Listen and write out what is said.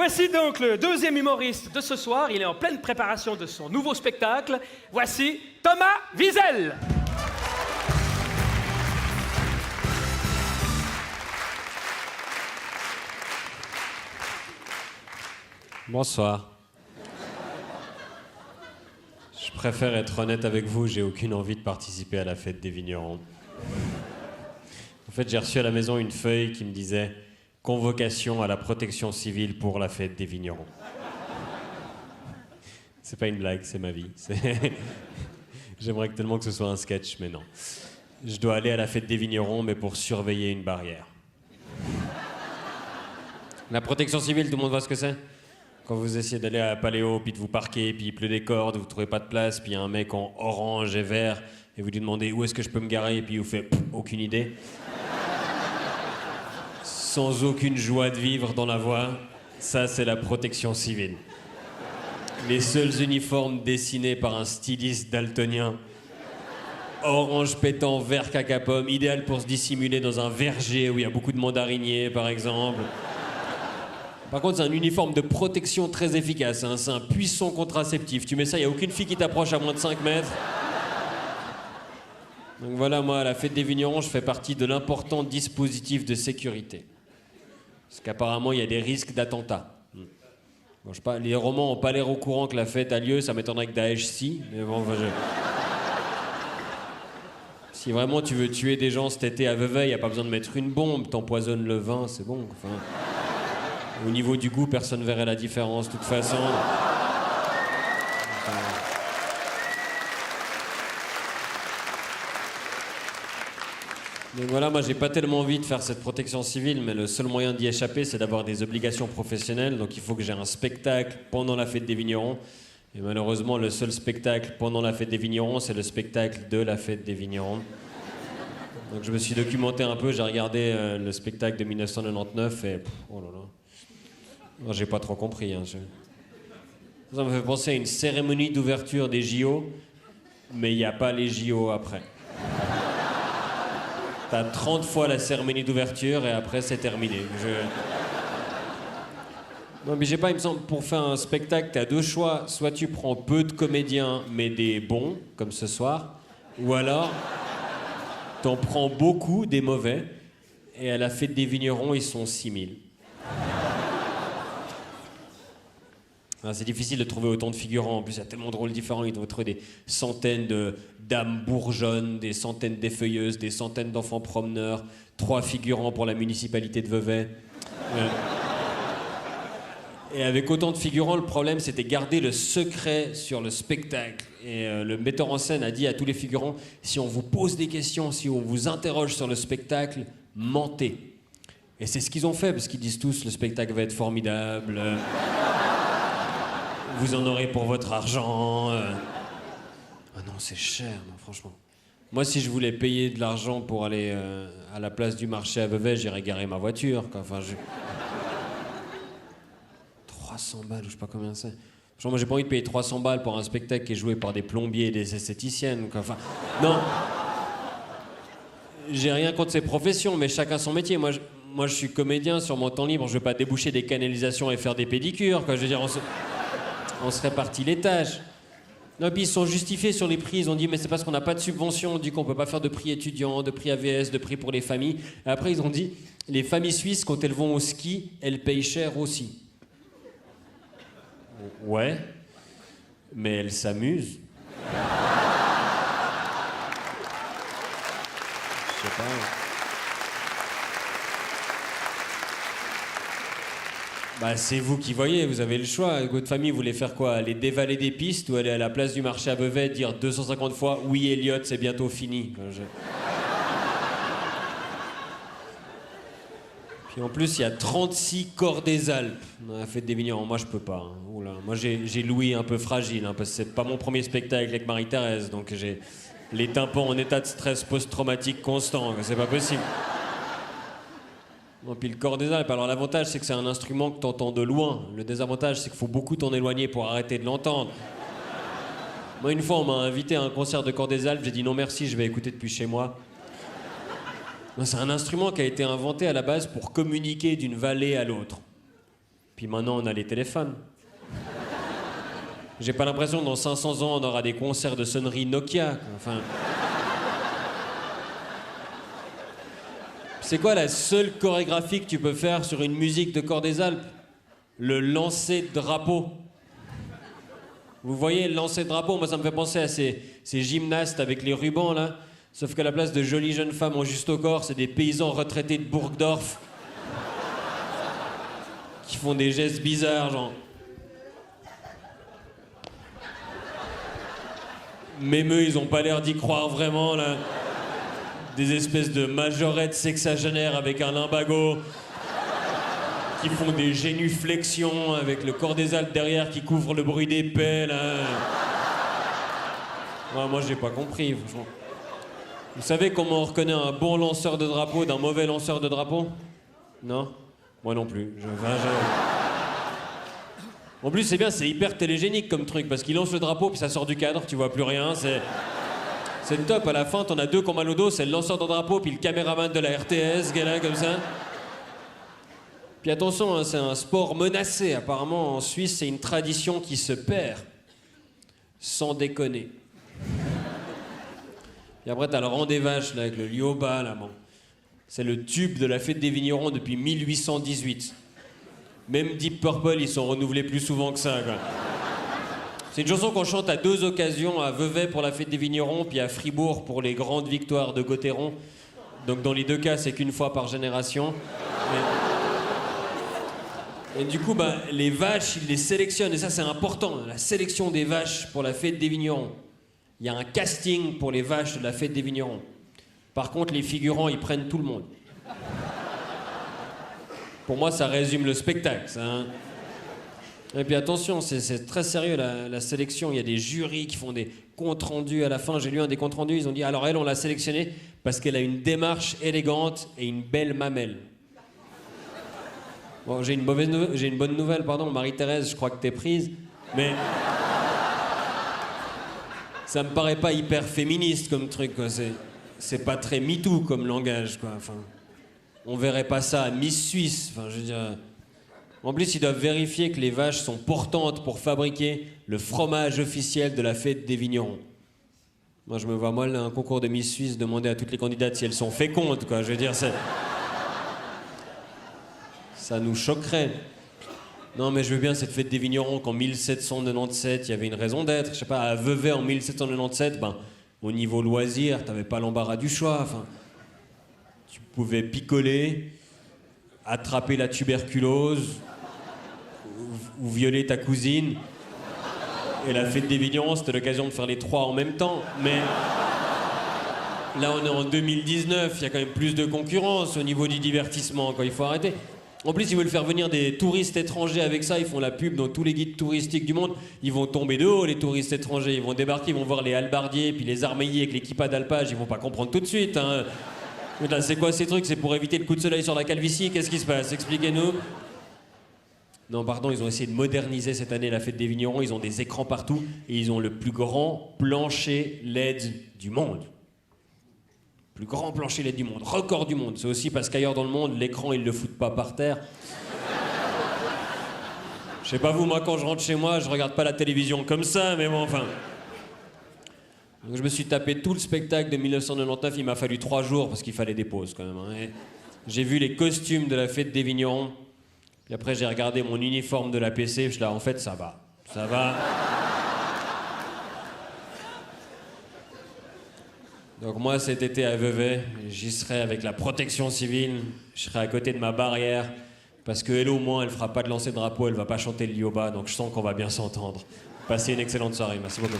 Voici donc le deuxième humoriste de ce soir. Il est en pleine préparation de son nouveau spectacle. Voici Thomas Wiesel. Bonsoir. Je préfère être honnête avec vous, j'ai aucune envie de participer à la fête des vignerons. En fait, j'ai reçu à la maison une feuille qui me disait « Convocation à la protection civile pour la fête des vignerons ». C'est pas une blague, c'est ma vie. J'aimerais tellement que ce soit un sketch, mais non. Je dois aller à la fête des vignerons, mais pour surveiller une barrière. La protection civile, tout le monde voit ce que c'est ? Quand vous essayez d'aller à Paléo, puis de vous parquer, puis il pleut des cordes, vous trouvez pas de place, puis il y a un mec en orange et vert, et vous lui demandez où est-ce que je peux me garer, et puis il vous fait aucune idée. Sans aucune joie de vivre dans la voie, ça c'est la protection civile. Les seuls uniformes dessinés par un styliste daltonien. Orange pétant, vert caca pomme, idéal pour se dissimuler dans un verger où il y a beaucoup de mandariniers, par exemple. Par contre, c'est un uniforme de protection très efficace, hein. C'est un puissant contraceptif. Tu mets ça, il n'y a aucune fille qui t'approche à moins de 5 mètres. Donc voilà, moi, à la fête des vignerons, je fais partie de l'important dispositif de sécurité. Parce qu'apparemment, il y a des risques d'attentats. Bon, je sais pas, les romans n'ont pas l'air au courant que la fête a lieu, ça m'étonnerait que Daesh si, mais bon, enfin, Si vraiment tu veux tuer des gens cet été à Vevey, il n'y a pas besoin de mettre une bombe, t'empoisonnes le vin, c'est bon. Enfin... Au niveau du goût, personne ne verrait la différence, de toute façon. Donc voilà, moi j'ai pas tellement envie de faire cette protection civile, mais le seul moyen d'y échapper, c'est d'avoir des obligations professionnelles. Donc il faut que j'ai un spectacle pendant la fête des vignerons. Et malheureusement, le seul spectacle pendant la fête des vignerons, c'est le spectacle de la fête des vignerons. Donc je me suis documenté un peu, j'ai regardé le spectacle de 1999 et... oh là là. Non, j'ai pas trop compris. Hein, Ça me fait penser à une cérémonie d'ouverture des JO, mais il n'y a pas les JO après. T'as 30 fois la cérémonie d'ouverture et après c'est terminé. Non mais j'ai pas, il me semble, pour faire un spectacle, t'as deux choix. Soit tu prends peu de comédiens, mais des bons, comme ce soir, ou alors t'en prends beaucoup, des mauvais, et à la fête des vignerons, ils sont 6000. C'est difficile de trouver autant de figurants. En plus, il y a tellement de rôles différents. Ils doivent trouver des centaines de dames bourgeonnes, des centaines d'effeuilleuses, des centaines d'enfants promeneurs, 3 figurants pour la municipalité de Vevey. Et avec autant de figurants, le problème, c'était garder le secret sur le spectacle. Et le metteur en scène a dit à tous les figurants, si on vous pose des questions, si on vous interroge sur le spectacle, mentez. Et c'est ce qu'ils ont fait, parce qu'ils disent tous, le spectacle va être formidable. Vous en aurez pour votre argent. Ah non, c'est cher, non, franchement. Moi, si je voulais payer de l'argent pour aller à la place du marché à Vevey, j'irais garer ma voiture, quoi. Enfin, 300 balles, je sais pas combien c'est. Genre, moi, j'ai pas envie de payer 300 balles pour un spectacle qui est joué par des plombiers et des esthéticiennes, quoi. Enfin, non. J'ai rien contre ces professions, mais chacun son métier. Moi, je suis comédien sur mon temps libre. Je vais pas déboucher des canalisations et faire des pédicures, quoi. Je veux dire, on se répartit les tâches. Non, puis ils sont justifiés sur les prix. Ils ont dit, mais c'est parce qu'on n'a pas de subvention. Du coup, on peut pas faire de prix étudiants, de prix AVS, de prix pour les familles. Et après, ils ont dit, les familles suisses, quand elles vont au ski, elles payent cher aussi. Ouais, mais elles s'amusent. Je sais pas. Bah, c'est vous qui voyez, vous avez le choix. Votre famille voulait faire quoi? Aller dévaler des pistes ou aller à la place du marché à Vevey dire 250 fois « Oui, Elliot, c'est bientôt fini ». Puis en plus, il y a 36 corps des Alpes dans la fête des vignerons. Moi, je peux pas. Hein. Oula. Moi, j'ai l'ouïe un peu fragile, hein, parce que c'est pas mon premier spectacle avec Marie-Thérèse, donc j'ai les tympans en état de stress post-traumatique constant. C'est pas possible. Non, puis le corps des Alpes, alors l'avantage c'est que c'est un instrument que t'entends de loin. Le désavantage c'est qu'il faut beaucoup t'en éloigner pour arrêter de l'entendre. Moi une fois on m'a invité à un concert de corps des Alpes, j'ai dit non merci, je vais écouter depuis chez moi. Non, c'est un instrument qui a été inventé à la base pour communiquer d'une vallée à l'autre. Puis Puis maintenant, on a les téléphones. J'ai pas l'impression que dans 500 ans, on aura des concerts de sonnerie Nokia, quoi. Enfin... C'est quoi la seule chorégraphie que tu peux faire sur une musique de Corps des Alpes? Le lancer de drapeau. Vous voyez, le lancer de drapeau, moi ça me fait penser à ces gymnastes avec les rubans là. Sauf qu'à la place de jolies jeunes femmes en juste au corps, c'est des paysans retraités de Burgdorf qui font des gestes bizarres, genre. Même eux, ils ont pas l'air d'y croire vraiment là. Des espèces de majorettes sexagénaires avec un limbago qui font des génuflexions avec le Corps des Alpes derrière qui couvre le bruit des pelles. Hein. Ouais, moi, j'ai pas compris, franchement. Vous savez comment on reconnaît un bon lanceur de drapeau d'un mauvais lanceur de drapeau? Non? Moi non plus. En plus, c'est bien, c'est hyper télégénique comme truc, parce qu'il lance le drapeau, puis ça sort du cadre, tu vois plus rien, c'est le top. À la fin, t'en as deux qui ont mal au dos, c'est le lanceur de drapeau, puis le caméraman de la RTS, qui est là, comme ça. Puis attention, hein, c'est un sport menacé. Apparemment, en Suisse, c'est une tradition qui se perd. Sans déconner. Et après, t'as le rang des vaches, là, avec le Lioba, là, bon. C'est le tube de la fête des vignerons depuis 1818. Même Deep Purple, ils sont renouvelés plus souvent que ça, quoi. C'est une chanson qu'on chante à 2 occasions, à Vevey pour la fête des vignerons, puis à Fribourg pour les grandes victoires de Gauthieron. Donc dans les 2 cas, c'est qu'une fois par génération. Et du coup, bah, les vaches, ils les sélectionnent, et ça c'est important, la sélection des vaches pour la fête des vignerons. Il y a un casting pour les vaches de la fête des vignerons. Par contre, les figurants, ils prennent tout le monde. Pour moi, ça résume le spectacle, ça, hein. Et puis attention, c'est très sérieux la sélection. Il y a des jurys qui font des comptes rendus à la fin. J'ai lu un des comptes rendus, ils ont dit alors elle, on l'a sélectionnée parce qu'elle a une démarche élégante et une belle mamelle. Bon, j'ai une bonne nouvelle, pardon, Marie-Thérèse, je crois que t'es prise, mais ça me paraît pas hyper féministe comme truc, quoi. C'est pas très MeToo comme langage, quoi. Enfin, on verrait pas ça à Miss Suisse. Enfin, je veux dire. En plus, ils doivent vérifier que les vaches sont portantes pour fabriquer le fromage officiel de la fête des vignerons. Moi, je me vois mal à un concours de Miss Suisse demander à toutes les candidates si elles sont fécondes, quoi. Je veux dire, ça nous choquerait. Non, mais je veux bien cette fête des vignerons qu'en 1797, il y avait une raison d'être. Je sais pas, à Vevey en 1797, ben, au niveau loisir, t'avais pas l'embarras du choix. Enfin, tu pouvais picoler, attraper la tuberculose, ou violer ta cousine. Et la fête des vignerons, c'était l'occasion de faire les 3 en même temps. Mais là, on est en 2019, il y a quand même plus de concurrence au niveau du divertissement, quoi. Il faut arrêter. En plus, ils veulent faire venir des touristes étrangers avec ça. Ils font la pub dans tous les guides touristiques du monde. Ils vont tomber de haut, les touristes étrangers. Ils vont débarquer, ils vont voir les halbardiers, puis les arméiers avec les kippas d'alpage. Ils vont pas comprendre tout de suite, hein. C'est quoi ces trucs? C'est pour éviter le coup de soleil sur la calvitie? Qu'est-ce qui se passe? Expliquez-nous. Non, pardon, ils ont essayé de moderniser cette année la fête des vignerons. Ils ont des écrans partout et ils ont le plus grand plancher LED du monde. Plus grand plancher LED du monde, record du monde. C'est aussi parce qu'ailleurs dans le monde, l'écran, ils le foutent pas par terre. Je sais pas vous, moi, quand je rentre chez moi, je regarde pas la télévision comme ça, mais bon, enfin... Donc je me suis tapé tout le spectacle de 1999, il m'a fallu 3 jours parce qu'il fallait des pauses quand même, hein. J'ai vu les costumes de la fête des vignerons, puis après j'ai regardé mon uniforme de la PC, je suis là, en fait ça va. Donc moi cet été à Vevey, j'y serai avec la protection civile, je serai à côté de ma barrière, parce que elle au moins elle fera pas de lancer de drapeau, elle va pas chanter le Lioba, donc je sens qu'on va bien s'entendre. Passez une excellente soirée, merci beaucoup.